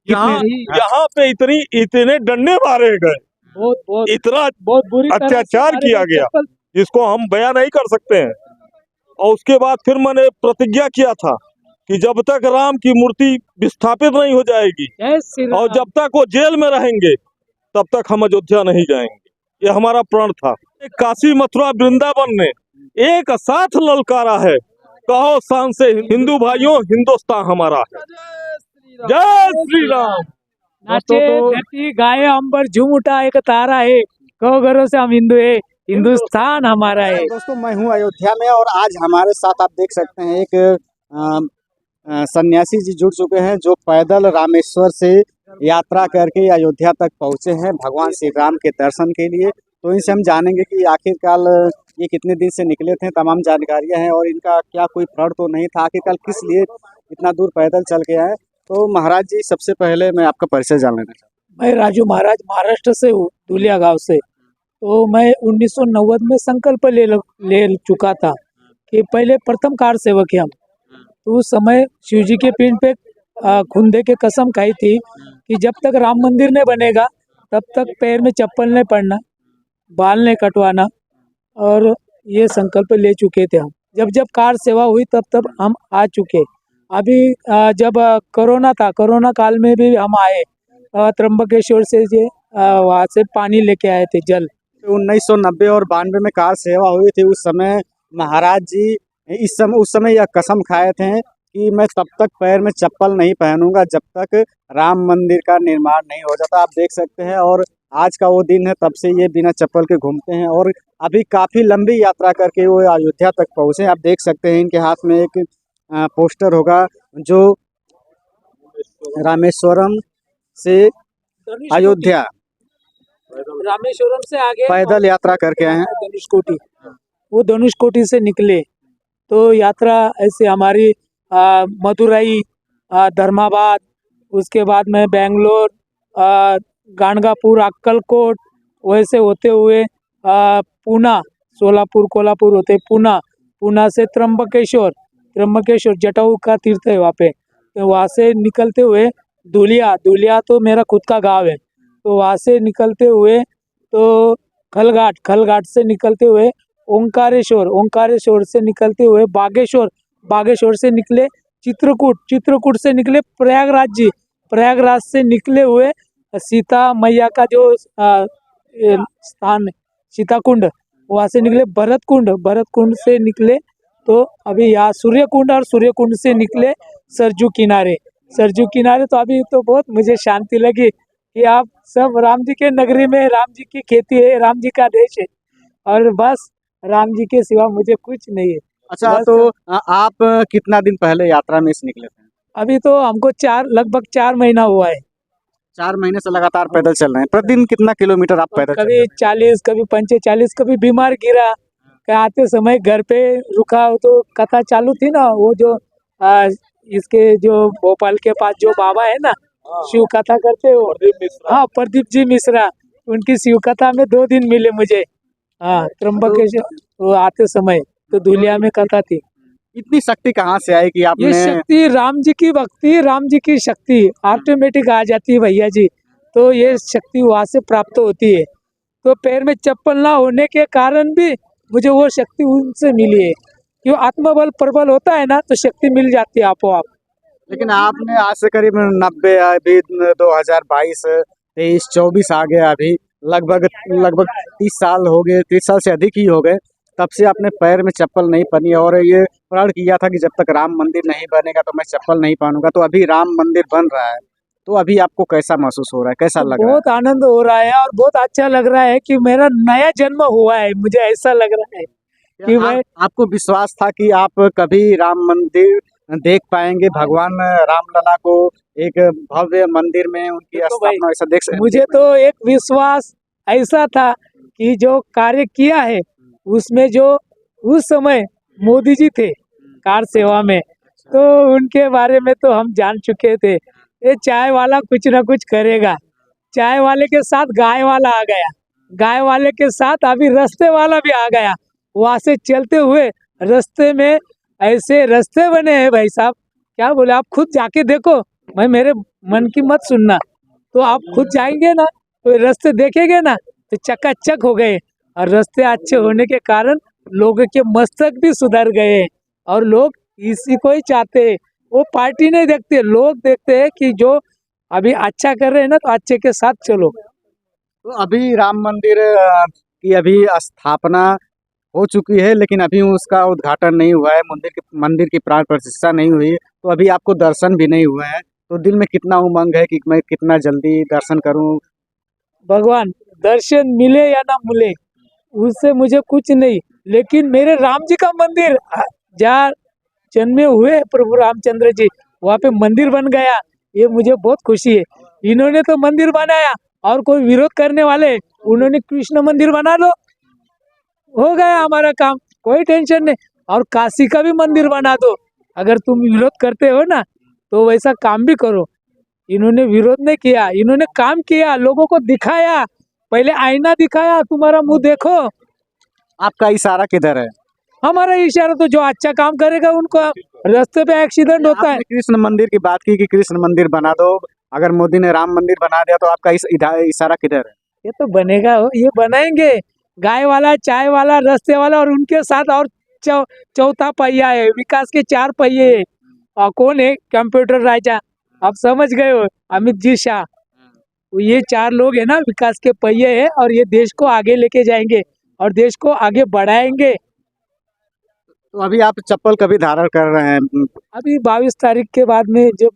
यहाँ कितने यहाँ पे इतने डंडे मारे गए, बहुत इतना बहुत बुरी तरह से अत्याचार हमारे किया को गया चप्पल जिसको हम बयां नहीं कर सकते हैं। और उसके बाद फिर मैंने प्रतिज्ञा किया था कि जब तक राम की मूर्ति विस्थापित नहीं हो जाएगी जय श्री और राम। जब तक वो जेल में रहेंगे तब तक हम अयोध्या नहीं जाएंगे। ये हमारा प्रण था। काशी मथुरा वृंदावन ने एक साथ ललकारा है, कहो शान से हिंदू भाइयों, हिंदुस्तान हमारा है। जय श्री राम। नाचे तो- धरती गाये अंबर झूम उठा एक तारा है, कहो घरों से हम हिंदू है, हिंदुस्तान हमारा है। दोस्तों मैं हूँ अयोध्या में और आज हमारे साथ आप देख सकते हैं एक सन्यासी जी जुड़ चुके हैं जो पैदल रामेश्वर से यात्रा करके अयोध्या तक पहुँचे हैं भगवान श्री राम के दर्शन के लिए। तो इनसे हम जानेंगे कि आखिरकार ये कितने दिन से निकले थे, तमाम जानकारियां हैं और इनका क्या कोई फ्रॉड तो नहीं था, आखिरकार किस लिए इतना दूर पैदल चल के आए। तो महाराज जी सबसे पहले मैं आपका परिचय जान लेना चाहता मैं राजू महाराज महाराष्ट्र से हूँ, दुलिया गांव से। तो मैं 1990 में संकल्प ले चुका था कि पहले प्रथम कार सेवक है हम। तो उस समय शिव जी के पिंड पे खुंदे के कसम खाई थी कि जब तक राम मंदिर नहीं बनेगा तब तक पैर में चप्पल नहीं पड़ना, बाल नहीं कटवाना, और ये संकल्प ले चुके थे हम। जब जब कार सेवा हुई तब तब हम आ चुके। अभी जब कोरोना था, कोरोना काल में भी हम आए, त्र्यंबकेश्वर से वहाँ से पानी लेके आए थे, जल। हूँ। 1990 और 92 में कार सेवा हुई थी। उस समय महाराज जी उस समय यह कसम खाए थे कि मैं तब तक पैर में चप्पल नहीं पहनूंगा जब तक राम मंदिर का निर्माण नहीं हो जाता। आप देख सकते हैं और आज का वो दिन है, तब से ये बिना चप्पल के घूमते हैं और अभी काफ़ी लंबी यात्रा करके वो अयोध्या तक पहुँचे। आप देख सकते हैं इनके हाथ में एक पोस्टर होगा जो रामेश्वरम से अयोध्या रामेश्वरम से आगे पैदल यात्रा करके आए हैं। धनुषकोटी, वो धनुषकोटी से निकले। तो यात्रा ऐसे हमारी मदुरई, धर्माबाद, उसके बाद में बेंगलोर, गाणगापुर, अक्कलकोट, वैसे होते हुए पूना, सोलापुर, कोल्हापुर होते पूना, पूना से त्र्यंबकेश्वर जटाऊ का तीर्थ है वहाँ पे। तो वहाँ से निकलते हुए दुलिया तो मेरा खुद का गांव है। तो वहाँ से निकलते हुए तो खलघाट से निकलते हुए ओंकारेश्वर से निकलते हुए बागेश्वर से निकले चित्रकूट से निकले प्रयागराज से निकले हुए सीता मैया का जो स्थान सीता कुंड, वहाँ से निकले भरतकुंड से निकले। तो अभी यहाँ सूर्यकुंड से निकले सरजू किनारे। तो अभी तो बहुत मुझे शांति लगी कि आप सब राम जी के नगरी में, राम जी की खेती है, राम जी का देश है, और बस राम जी के सिवा मुझे कुछ नहीं है। अच्छा, बस तो आप कितना दिन पहले यात्रा में से निकले थे? अभी तो हमको लगभग 4 महीना हुआ है। 4 महीने से लगातार पैदल चल रहे हैं। प्रतिदिन कितना किलोमीटर आप पैदल चल रहे कभी 40, कभी 45, कभी बीमार गिरा, कहीं आते समय घर पे रुका। तो कथा चालू थी ना, वो जो इसके जो भोपाल के पास जो बाबा है ना, शिव कथा करते हो, हाँ, प्रदीप जी मिश्रा, उनकी शिव कथा में 2 दिन मिले मुझे। हाँ, त्र्यंबकेश्वर वो आते समय तो दुलिया में कथा थी। इतनी शक्ति कहाँ से आई कि ये आपने शक्ति राम जी की भक्ति, राम जी की शक्ति ऑटोमेटिक आ जाती है भैया जी। तो ये शक्ति वहाँ से प्राप्त होती है। तो पैर में चप्पल ना होने के कारण भी मुझे वो शक्ति उनसे मिली है। क्यों आत्मबल प्रबल होता है ना, तो शक्ति मिल जाती है आपो आप। लेकिन आपने आज से करीब 90, अभी 2022, 23, 24 आ गया, अभी लगभग 30 साल हो गए, 30 साल से अधिक ही हो गए, तब से आपने पैर में चप्पल नहीं पहनी और ये प्रण किया था कि जब तक राम मंदिर नहीं बनेगा तो मैं चप्पल नहीं पहनूंगा। तो अभी राम मंदिर बन रहा है, तो अभी आपको कैसा महसूस हो रहा है, कैसा लग रहा है? बहुत आनंद हो रहा है और बहुत अच्छा लग रहा है कि मेरा नया जन्म हुआ है। मुझे ऐसा लग रहा है कि मैं आपको विश्वास था कि आप कभी राम मंदिर देख पाएंगे, भगवान रामलला को एक भव्य मंदिर में उनकी तो भाई, स्थापना ऐसा देख सकते? मुझे तो एक विश्वास ऐसा था कि जो कार्य किया है उसमें जो उस समय मोदी जी थे कार सेवा में, तो उनके बारे में तो हम जान चुके थे। ये चाय वाला कुछ ना कुछ करेगा। चाय वाले के साथ गाय वाला आ गया, गाय वाले के साथ अभी रास्ते वाला भी आ गया। वहाँ से चलते हुए रास्ते में ऐसे रास्ते बने हैं भाई साहब, क्या बोले, आप खुद जाके देखो। मैं मेरे मन की मत सुनना। तो आप खुद जाएंगे ना तो रास्ते देखेंगे ना तो चकाचक हो गए, और रास्ते अच्छे होने के कारण लोगों के मस्तक भी सुधर गए, और लोग इसी को ही चाहते हैं। वो पार्टी नहीं देखते, लोग देखते हैं कि जो अभी अच्छा कर रहे हैं ना तो अच्छे के साथ चलो। तो अभी राम मंदिर की अभी स्थापना हो चुकी है, लेकिन अभी उसका उद्घाटन नहीं हुआ है, मंदिर की प्राण प्रतिष्ठा नहीं हुई, तो अभी आपको दर्शन भी नहीं हुए हैं। तो दिल में कितना उमंग है कि मैं कितना जल्दी दर्शन करूं। भगवान दर्शन मिले या ना मिले उससे मुझे कुछ नहीं, लेकिन मेरे राम जी का मंदिर जहाँ जन्मे हुए प्रभु रामचंद्र जी, वहाँ पे मंदिर बन गया, ये मुझे बहुत खुशी है। इन्होंने तो मंदिर बनाया और कोई विरोध करने वाले उन्होंने कृष्ण मंदिर बना लो, हो गया हमारा काम, कोई टेंशन नहीं। और काशी का भी मंदिर बना दो, अगर तुम विरोध करते हो ना तो वैसा काम भी करो। इन्होंने विरोध नहीं किया, इन्होंने काम किया, लोगों को दिखाया, पहले आईना दिखाया, तुम्हारा मुंह देखो। आपका इशारा किधर है? हमारा इशारा तो जो अच्छा काम करेगा उनको, रास्ते पे एक्सीडेंट होता है। आपने कृष्ण मंदिर की बात की कि कृष्ण मंदिर बना दो, अगर मोदी ने राम मंदिर बना दिया तो आपका इशारा किधर है? ये तो बनेगा, ये बनाएंगे। गाय वाला, चाय वाला, रास्ते वाला, और उनके साथ और चौथा पहिया है, विकास के 4 पहिए हैं। और कौन है? कंप्यूटर राजा, आप समझ गए हो, अमित जी शाह। तो ये 4 लोग है ना, विकास के पहिए है, और ये देश को आगे लेके जाएंगे और देश को आगे बढ़ाएंगे। तो अभी आप चप्पल कभी धारण कर रहे हैं? अभी 22 तारीख के बाद में जब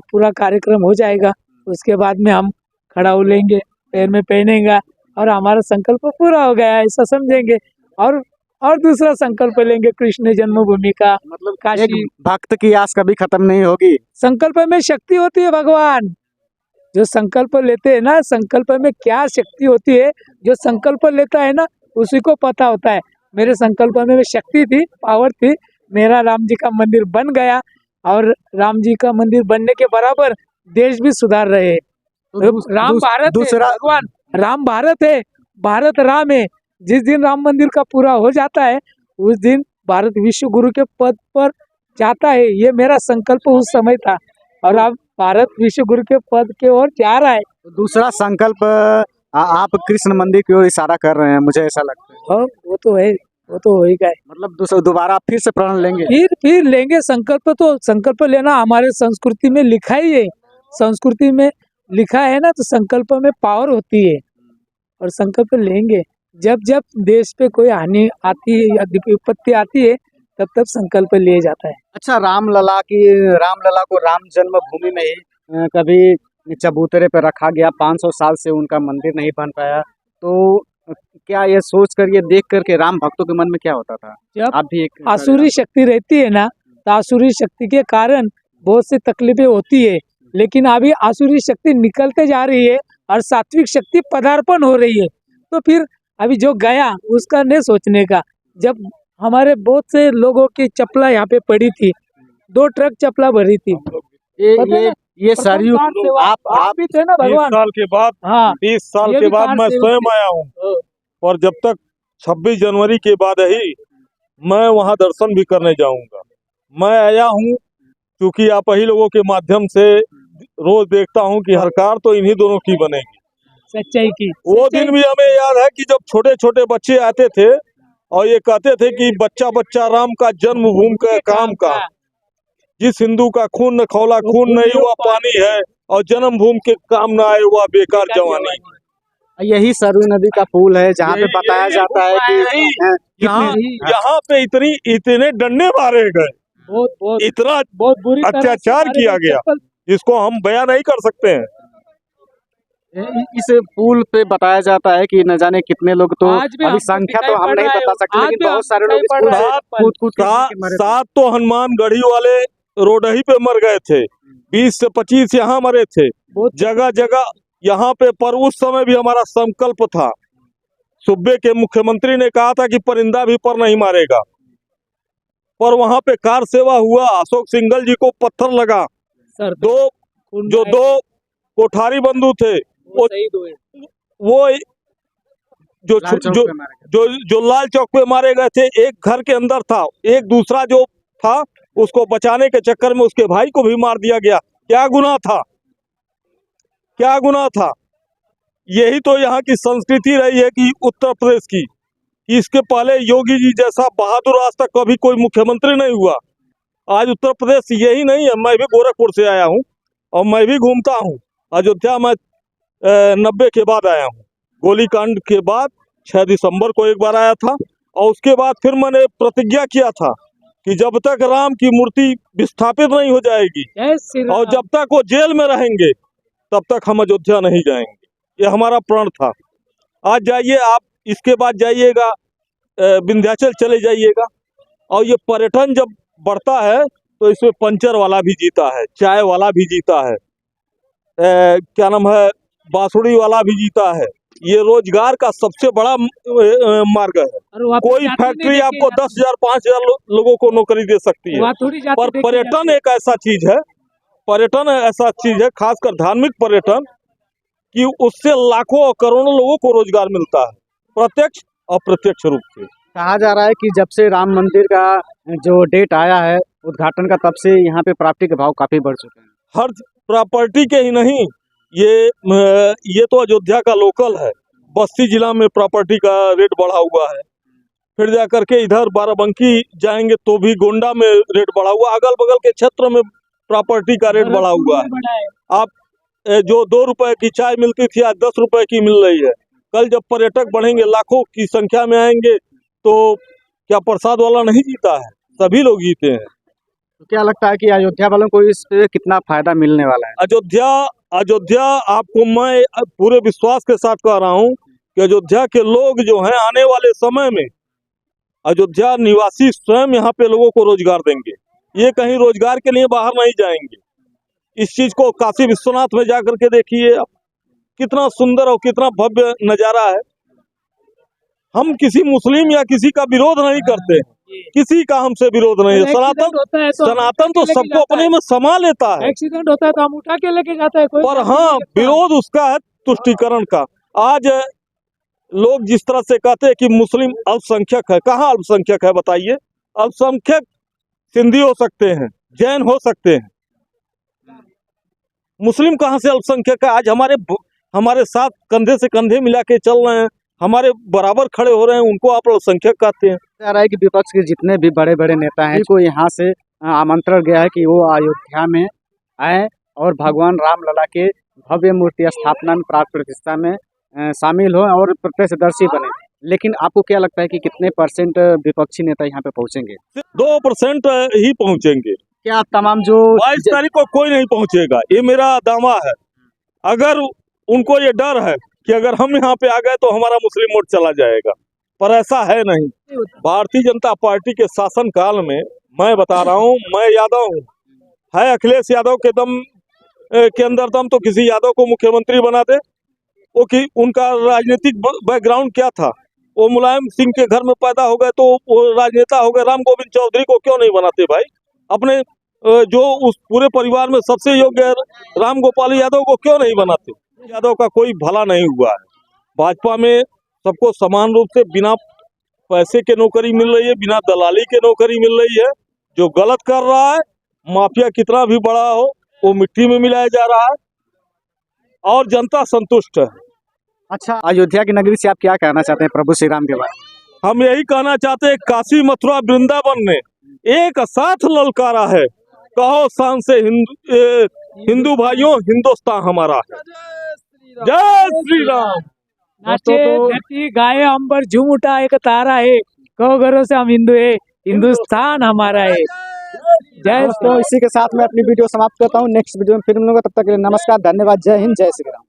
पूरा कार्यक्रम हो जाएगा उसके बाद में हम खड़ा हो लेंगे, पैर में पहनेंगे, और हमारा संकल्प पूरा हो गया ऐसा समझेंगे। और दूसरा संकल्प लेंगे कृष्ण जन्मभूमि का, मतलब काशी। एक भक्त की आस कभी खत्म नहीं होगी। संकल्प में शक्ति होती है भगवान, जो संकल्प लेते हैं ना, संकल्प में क्या शक्ति होती है, जो संकल्प लेता है ना उसी को पता होता है। मेरे संकल्प में शक्ति थी, पावर थी, मेरा राम जी का मंदिर बन गया, और राम जी का मंदिर बनने के बराबर देश भी सुधार रहे हैं। राम भारत है, दूसरा भगवान राम भारत है, भारत राम है। जिस दिन राम मंदिर का पूरा हो जाता है उस दिन भारत विश्व गुरु के पद पर जाता है, ये मेरा संकल्प उस समय था, और अब भारत विश्व गुरु के पद के ओर जा रहा है। दूसरा संकल्प आप कृष्ण मंदिर की ओर इशारा कर रहे हैं, मुझे ऐसा लगता है। हाँ, वो तो है, वो तो हो ही गए। मतलब दोबारा आप फिर से प्रण लेंगे? फिर लेंगे संकल्प, तो संकल्प लेना हमारे संस्कृति में लिखा ही है, संस्कृति में लिखा है ना, तो संकल्प में पावर होती है, और संकल्प लेंगे। जब जब देश पे कोई हानि आती है या विपत्ति आती है तब तब संकल्प लिए जाता है। अच्छा, रामलला को राम जन्मभूमि में ही कभी चबूतरे पर रखा गया, 500 साल से उनका मंदिर नहीं बन पाया, तो क्या ये सोच कर, ये देख कर के राम भक्तों के मन में क्या होता था? जब आप भी एक आसुरी शक्ति रहती है ना, तो आसुरी शक्ति के कारण बहुत सी तकलीफें होती है, लेकिन अभी आसुरी शक्ति निकलते जा रही है और सात्विक शक्ति पदार्पण हो रही है। तो फिर अभी जो गया उसका नहीं सोचने का। जब हमारे बहुत से लोगों की चप्पला यहाँ पे पड़ी थी, 2 ट्रक चप्पला भरी थी। पता है ना? ये सरयू आप भी थे ना 20 भगवान। साल के बाद, हाँ, 20 साल ये के भी बाद कार मैं से स्वयं आया हूँ, और जब तक 26 जनवरी के बाद ही मैं वहाँ दर्शन भी करने जाऊंगा। मैं आया हूँ क्योंकि आप ही लोगों के माध्यम से रोज देखता हूँ कि सरकार तो इन्हीं दोनों की बनेगी। सच्चाई की। वो दिन भी हमें याद है कि जब छोटे छोटे बच्चे आते थे और ये कहते थे कि बच्चा बच्चा राम का जन्मभूमि का काम का, जिस हिंदू का खून न खौला खून नहीं हुआ पानी है, और जन्मभूमि के काम न आए हुआ बेकार जवानी। यही सरयू नदी का पुल है जहाँ पे बताया जाता है कि यहाँ पे इतने डंडे मारे गए, बहुत इतना बहुत बुरी तरह से अत्याचार मारे किया गए गया, चप्पल। जिसको हम बयां नहीं कर सकते हैं। इस पुल पे बताया जाता है कि न जाने कितने लोग, तो आज भी अभी हमको संख्या तो दिखाई हम पड़ नहीं रहा है, बता सकते, आज लेकिन भी बहुत सारे हमको लोग इस दिखाई पुल पड़ रहा है। से कूद के मरे थे। 7 तो हनुमान गढ़ी वाले रोडही पे मर गए थे, 20 से 25 यहाँ मरे थे, जगह जगह यहाँ पे। पर उस समय भी हमारा संकल्प था, सूबे के मुख्यमंत्री ने कहा था कि परिंदा भी पर नहीं मारेगा, पर वहां पे कार सेवा हुआ, अशोक सिंघल जी को पत्थर लगा, सर दो कोठारी बंधु थे, वो शहीद हुए। वो जो लाल चौक जो पे मारे गए। जो लाल चौक पे मारे गए थे, एक घर के अंदर था, एक दूसरा जो था उसको बचाने के चक्कर में उसके भाई को भी मार दिया गया। क्या गुनाह था? क्या गुनाह था? यही तो यहाँ की संस्कृति रही है कि उत्तर प्रदेश की, कि इसके पहले योगी जी जैसा बहादुर आज तक कभी कोई मुख्यमंत्री नहीं हुआ। आज उत्तर प्रदेश यही नहीं है, मैं भी गोरखपुर से आया हूँ और मैं भी घूमता हूँ। अयोध्या में 90 के बाद आया हूँ, गोलीकांड के बाद 6 दिसंबर को एक बार आया था और उसके बाद फिर मैंने प्रतिज्ञा किया था कि जब तक राम की मूर्ति विस्थापित नहीं हो जाएगी जय श्री और राम। जब तक वो जेल में रहेंगे तब तक हम अयोध्या नहीं जाएंगे। ये हमारा प्रण था। आज जाइए आप, इसके बाद जाइएगा विंध्याचल चले जाइएगा और ये पर्यटन जब बढ़ता है तो इसमें पंचर वाला भी जीता है, चाय वाला भी जीता है, क्या नाम है, बांसुरी वाला भी जीता है। ये रोजगार का सबसे बड़ा मार्ग है। और वहाँ पे कोई जाति नहीं फैक्ट्री देखी आपको जाती। 10,000 5,000 लोगों को नौकरी दे सकती है, वहाँ थोड़ी जाति पर देखी पर्यटन जाती एक ऐसा चीज है, पर्यटन ऐसा चीज है, खासकर धार्मिक पर्यटन, कि उससे लाखों और करोड़ों लोगों को रोजगार मिलता है, प्रत्यक्ष और अप्रत्यक्ष रूप से। कहा जा रहा है कि जब से राम मंदिर का जो डेट आया है उद्घाटन का, तब से यहाँ पे प्रॉपर्टी के भाव काफी बढ़ चुके हैं। हर प्रॉपर्टी के ही नहीं, ये तो अयोध्या का लोकल है, बस्ती जिला में प्रॉपर्टी का रेट बढ़ा हुआ है। फिर जाकर के इधर बाराबंकी जाएंगे तो भी गोंडा में रेट बढ़ा हुआ, अगल बगल के क्षेत्र में प्रॉपर्टी का रेट बढ़ा हुआ है। आप जो 2 रुपए की चाय मिलती थी आज 10 रुपए की मिल रही है। कल जब पर्यटक बढ़ेंगे, लाखों की संख्या में आएंगे, तो क्या प्रसाद वाला नहीं जीता है? सभी लोग जीते हैं। तो क्या लगता है कि अयोध्या वालों को इस पे कितना फायदा मिलने वाला है? अयोध्या आपको मैं पूरे विश्वास के साथ कह रहा हूँ कि अयोध्या के लोग जो हैं आने वाले समय में अयोध्या निवासी स्वयं यहाँ पे लोगों को रोजगार देंगे। ये कहीं रोजगार के लिए बाहर नहीं जाएंगे। इस चीज को काशी विश्वनाथ में जाकर के देखिए आप, कितना सुंदर और कितना भव्य नजारा है। हम किसी मुस्लिम या किसी का विरोध नहीं करते, किसी का हमसे विरोध नहीं है। सनातन तो सबको अपने में समा लेता है, एक्सीडेंट होता है तो हम उठा के लेके जाते हैं, कोई पर बात हाँ, नहीं करता। विरोध उसका है तुष्टीकरण का। आज लोग जिस तरह से कहते हैं कि मुस्लिम अल्पसंख्यक है, कहाँ अल्पसंख्यक है बताइए? अल्पसंख्यक सिंधी हो सकते हैं, जैन हो सकते हैं, मुस्लिम कहाँ से अल्पसंख्यक है? आज हमारे साथ कंधे से कंधे मिला के चल रहे हैं, हमारे बराबर खड़े हो रहे हैं, उनको आप अल्पसंख्यक कहते हैं? कह रहा है कि विपक्ष के जितने भी बड़े बड़े नेता हैं को यहाँ से आमंत्रण गया है कि वो अयोध्या में आए और भगवान रामलला के भव्य मूर्ति स्थापना में प्राण प्रतिष्ठा में शामिल हो और प्रत्यक्षदर्शी बने। लेकिन आपको क्या लगता है कि कितने % विपक्षी नेता यहाँ पे पहुँचेंगे? 2% ही पहुंचेंगे। क्या तमाम जो 22 तारीख को कोई नहीं पहुंचेगा, ये मेरा दावा है। अगर उनको ये डर है कि अगर हम यहाँ पे आ गए तो हमारा मुस्लिम वोट चला जाएगा, पर ऐसा है नहीं। भारतीय जनता पार्टी के शासन काल में, मैं बता रहा हूँ, मैं यादव हूँ, है अखिलेश यादव के दम के अंदर दम तो किसी यादव को मुख्यमंत्री बना दे। वो कि उनका राजनीतिक बैकग्राउंड क्या था? वो मुलायम सिंह के घर में पैदा हो गए तो वो राजनेता हो गए। राम गोविंद चौधरी को क्यों नहीं बनाते भाई? अपने जो उस पूरे परिवार में सबसे योग्य राम गोपाल यादव को क्यों नहीं बनाते? यादव का कोई भला नहीं हुआ है। भाजपा में सबको समान रूप से बिना पैसे के नौकरी मिल रही है, बिना दलाली के नौकरी मिल रही है। जो गलत कर रहा है, माफिया कितना भी बड़ा हो, वो मिट्टी में मिलाया जा रहा है और जनता संतुष्ट है। अच्छा, अयोध्या की नगरी से आप क्या कहना चाहते हैं प्रभु श्री राम के बारे में? हम यही कहना चाहते हैं, काशी मथुरा वृंदावन ने एक साथ ललकारा है। कहो शान से हिंदू भाइयों, हिंदुस्तान हमारा है। जय श्री राम। नाचे धरती गाये अंबर झूम उठा एक तारा है, कहो घरों से हम हिंदू है, हिंदुस्तान हमारा है। जय। तो इसी के साथ मैं अपनी वीडियो समाप्त करता हूँ। नेक्स्ट वीडियो में फिर मिलूंगा, तब तक के लिए नमस्कार, धन्यवाद, जय हिंद, जय श्री राम।